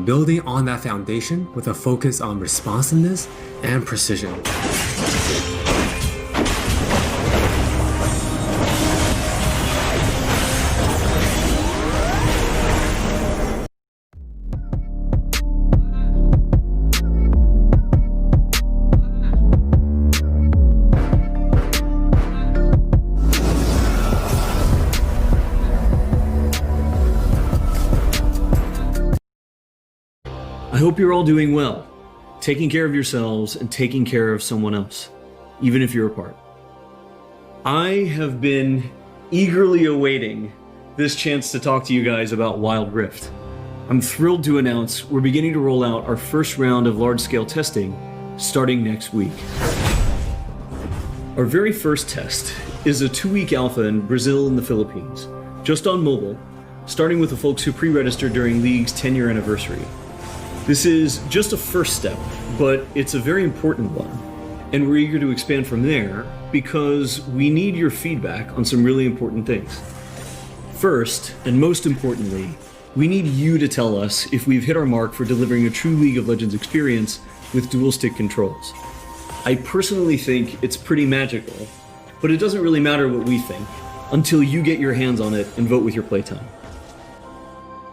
building on that foundation with a focus on responsiveness and precision. I hope you're all doing well, taking care of yourselves and taking care of someone else, even if you're apart. I have been eagerly awaiting this chance to talk to you guys about Wild Rift. I'm thrilled to announce we're beginning to roll out our first round of large-scale testing starting next week. Our very first test is a 2-week alpha in Brazil and the Philippines, just on mobile, starting with the folks who pre-registered during League's 10-year anniversary. This is just a first step, but it's a very important one, and we're eager to expand from there because we need your feedback on some really important things. First, and most importantly, we need you to tell us if we've hit our mark for delivering a true League of Legends experience with dual-stick controls. I personally think it's pretty magical, but it doesn't really matter what we think until you get your hands on it and vote with your playtime.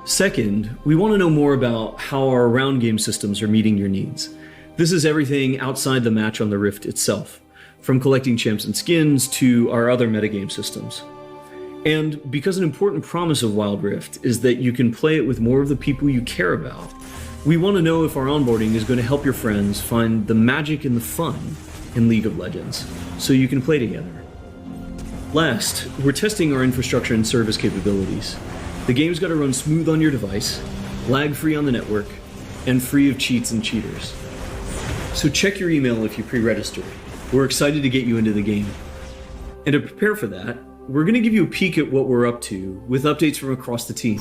Second, we want to know more about how our round game systems are meeting your needs. This is everything outside the match on the Rift itself, from collecting champs and skins to our other metagame systems. And because an important promise of Wild Rift is that you can play it with more of the people you care about, we want to know if our onboarding is going to help your friends find the magic and the fun in League of Legends, so you can play together. Last, we're testing our infrastructure and service capabilities. The game's got to run smooth on your device, lag-free on the network, and free of cheats and cheaters. So check your email if you pre-registered. We're excited to get you into the game. And to prepare for that, we're going to give you a peek at what we're up to with updates from across the team.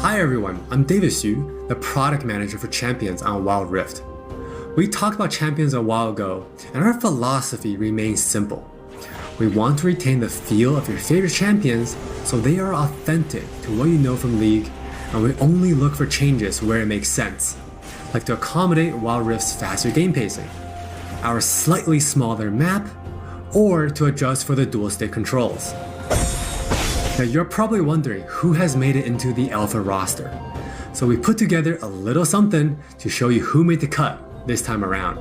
Hi everyone, I'm David Xu, the product manager for Champions on Wild Rift. We talked about Champions a while ago, and our philosophy remains simple. We want to retain the feel of your favorite champions so they are authentic to what you know from League, and we only look for changes where it makes sense, like to accommodate Wild Rift's faster game pacing, our slightly smaller map, or to adjust for the dual stick controls. Now you're probably wondering who has made it into the alpha roster, so we put together a little something to show you who made the cut this time around.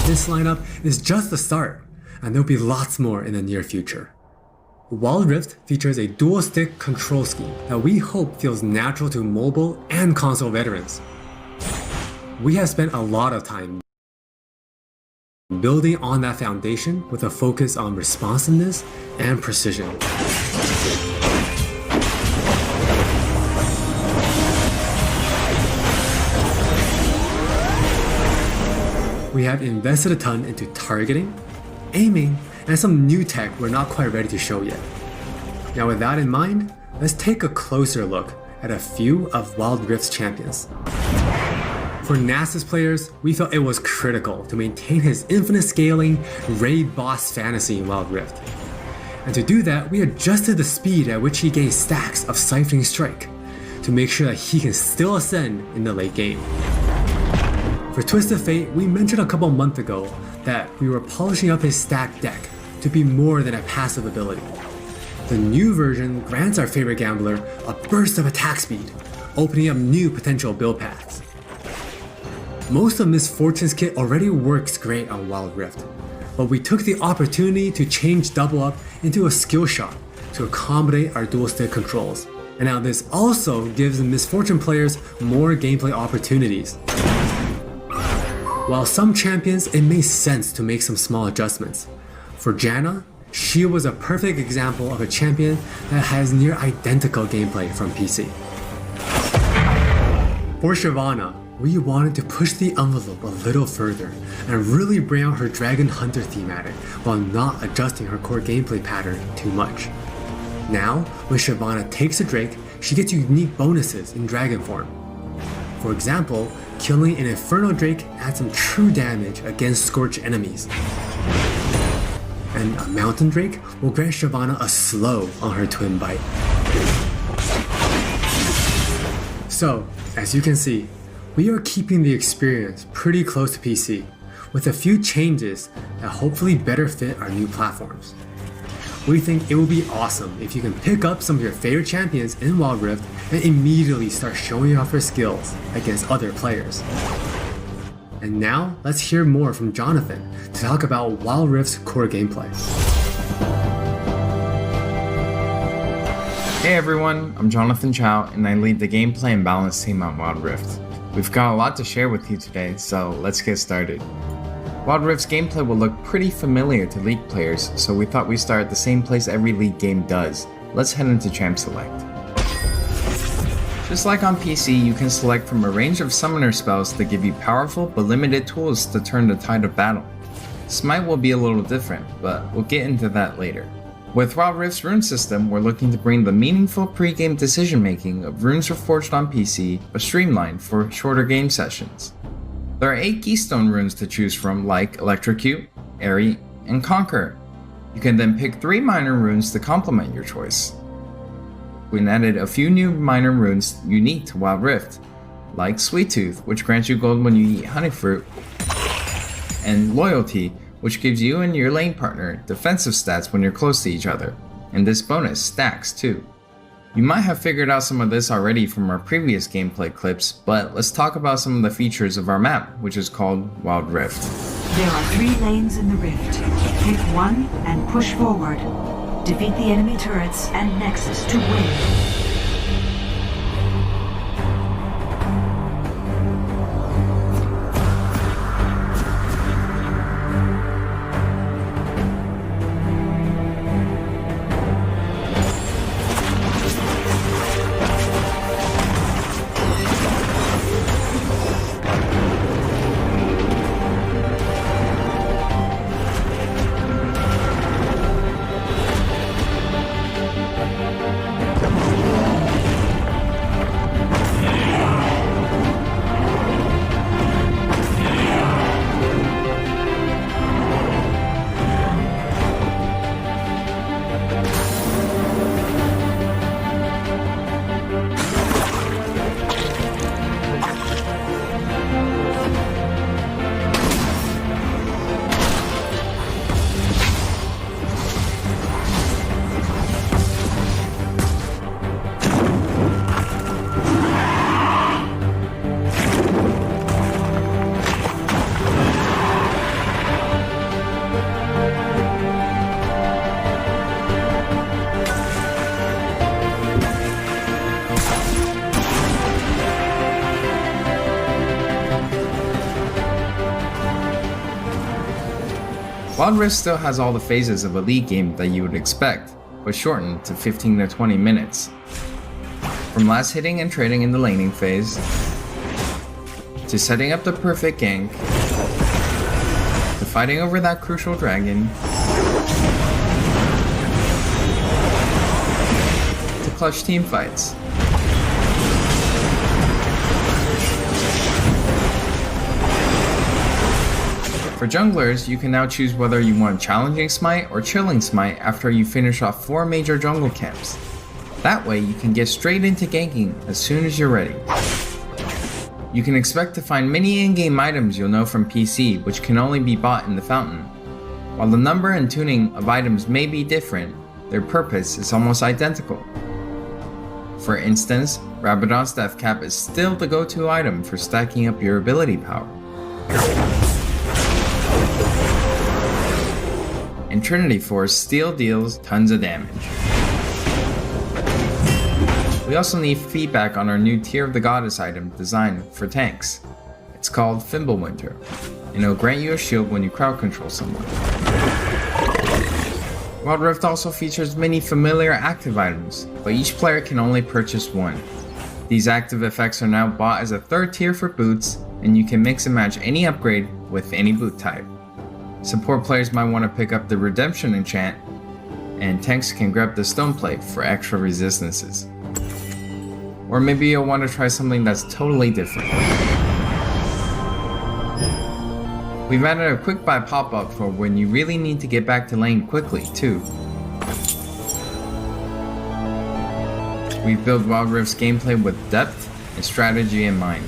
This lineup is just the start, and there'll be lots more in the near future. Wild Rift features a dual-stick control scheme that we hope feels natural to mobile and console veterans. We have spent a lot of time building on that foundation with a focus on responsiveness and precision. we have invested a ton into targeting, aiming, and some new tech we're not quite ready to show yet. Now with that in mind, let's take a closer look at a few of Wild Rift's champions. For Nasus players, we felt it was critical to maintain his infinite scaling raid boss fantasy in Wild Rift. And to do that, we adjusted the speed at which he gains stacks of Siphoning Strike to make sure that he can still ascend in the late game. For Twisted Fate, we mentioned a couple months ago that we were polishing up his stack deck to be more than a passive ability. The new version grants our favorite gambler a burst of attack speed, opening up new potential build paths. Most of Miss Fortune's kit already works great on Wild Rift, but we took the opportunity to change Double Up into a skill shot to accommodate our dual stick controls. And now this also gives the Miss Fortune players more gameplay opportunities. While some champions, it made sense to make some small adjustments. For Janna, she was a perfect example of a champion that has near identical gameplay from PC. For Shyvana, we wanted to push the envelope a little further and really bring out her Dragon Hunter thematic while not adjusting her core gameplay pattern too much. Now, when Shyvana takes a Drake, she gets unique bonuses in Dragon form. For example, killing an Inferno Drake adds some true damage against Scorch enemies. And a Mountain Drake will grant Shyvana a slow on her Twin Bite. So, as you can see, we are keeping the experience pretty close to PC, with a few changes that hopefully better fit our new platforms. We think it would be awesome if you can pick up some of your favorite champions in Wild Rift and immediately start showing off your skills against other players. And now, let's hear more from Jonathan to talk about Wild Rift's core gameplay. Hey everyone, I'm Jonathan Chow and I lead the gameplay and balance team on Wild Rift. We've got a lot to share with you today, so let's get started. Wild Rift's gameplay will look pretty familiar to League players, so we thought we'd start at the same place every League game does. Let's head into Champ Select. Just like on PC, you can select from a range of summoner spells that give you powerful but limited tools to turn the tide of battle. Smite will be a little different, but we'll get into that later. With Wild Rift's rune system, we're looking to bring the meaningful pre-game decision making of Runes Reforged on PC, but streamlined for shorter game sessions. There are 8 keystone runes to choose from, like Electrocute, Airy, and Conquer. You can then pick 3 minor runes to complement your choice. We added a few new minor runes unique to Wild Rift, like Sweet Tooth, which grants you gold when you eat honey fruit, and Loyalty, which gives you and your lane partner defensive stats when you're close to each other, and this bonus stacks too. You might have figured out some of this already from our previous gameplay clips, but let's talk about some of the features of our map, which is called Wild Rift. There are 3 lanes in the rift. Pick one and push forward. Defeat the enemy turrets and Nexus to win. Wild Rift still has all the phases of a League game that you would expect, but shortened to 15 to 20 minutes. From last hitting and trading in the laning phase, to setting up the perfect gank, fighting over that crucial dragon, to clutch team fights. For junglers, you can now choose whether you want Challenging Smite or Chilling Smite after you finish off 4 major jungle camps. That way you can get straight into ganking as soon as you're ready. You can expect to find many in-game items you'll know from PC, which can only be bought in the fountain. While the number and tuning of items may be different, their purpose is almost identical. For instance, Rabadon's Death Cap is still the go-to item for stacking up your ability power. And Trinity Force still deals tons of damage. We also need feedback on our new Tear of the Goddess item designed for tanks. It's called Fimbulwinter, and it'll grant you a shield when you crowd control someone. Wild Rift also features many familiar active items, but each player can only purchase one. These active effects are now bought as a third tier for boots, and you can mix and match any upgrade with any boot type. Support players might want to pick up the Redemption enchant, and tanks can grab the Stone Plate for extra resistances. Or maybe you'll want to try something that's totally different. We've added a quick buy pop-up for when you really need to get back to lane quickly too. We've built Wild Rift's gameplay with depth and strategy in mind.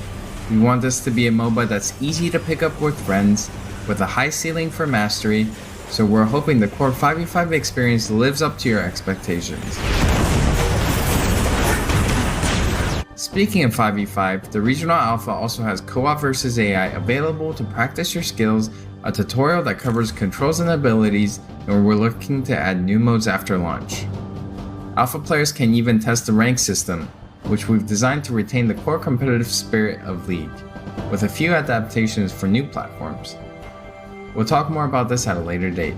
We want this to be a MOBA that's easy to pick up with friends, with a high ceiling for mastery, so we're hoping the core 5v5 experience lives up to your expectations. Speaking of 5v5, the Regional Alpha also has Co-op vs AI available to practice your skills, a tutorial that covers controls and abilities, and we're looking to add new modes after launch. Alpha players can even test the rank system, which we've designed to retain the core competitive spirit of League, with a few adaptations for new platforms. We'll talk more about this at a later date.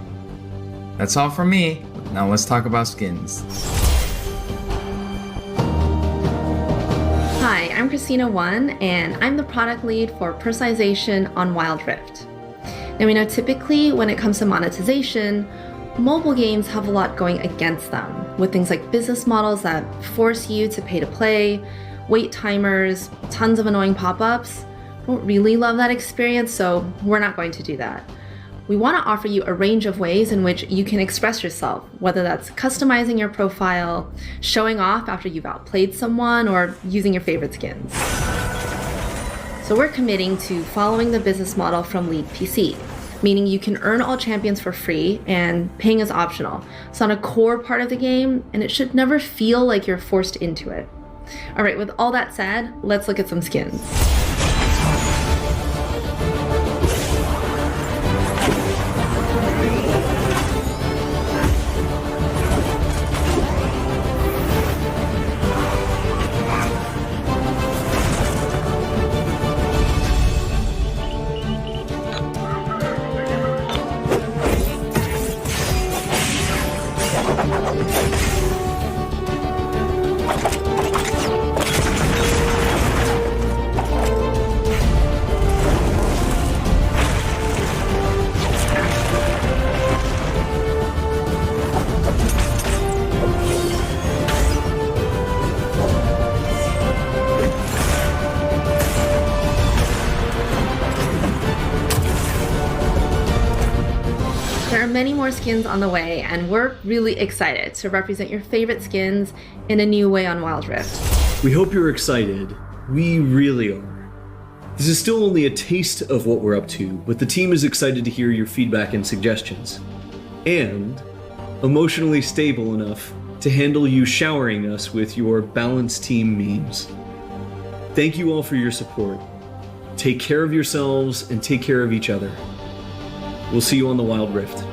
That's all from me, now let's talk about skins. Hi, I'm Christina1, and I'm the product lead for personalization on Wild Rift. Now we know typically when it comes to monetization, mobile games have a lot going against them, with things like business models that force you to pay to play, wait timers, tons of annoying pop-ups. I don't really love that experience, so we're not going to do that. We want to offer you a range of ways in which you can express yourself, whether that's customizing your profile, showing off after you've outplayed someone, or using your favorite skins. So we're committing to following the business model from League PC, meaning you can earn all champions for free and paying is optional. It's not a core part of the game, and it should never feel like you're forced into it. All right, with all that said, let's look at some skins. There are many more skins on the way, and we're really excited to represent your favorite skins in a new way on Wild Rift. We hope you're excited. We really are. This is still only a taste of what we're up to, but the team is excited to hear your feedback and suggestions. And emotionally stable enough to handle you showering us with your balanced team memes. Thank you all for your support. Take care of yourselves and take care of each other. We'll see you on the Wild Rift.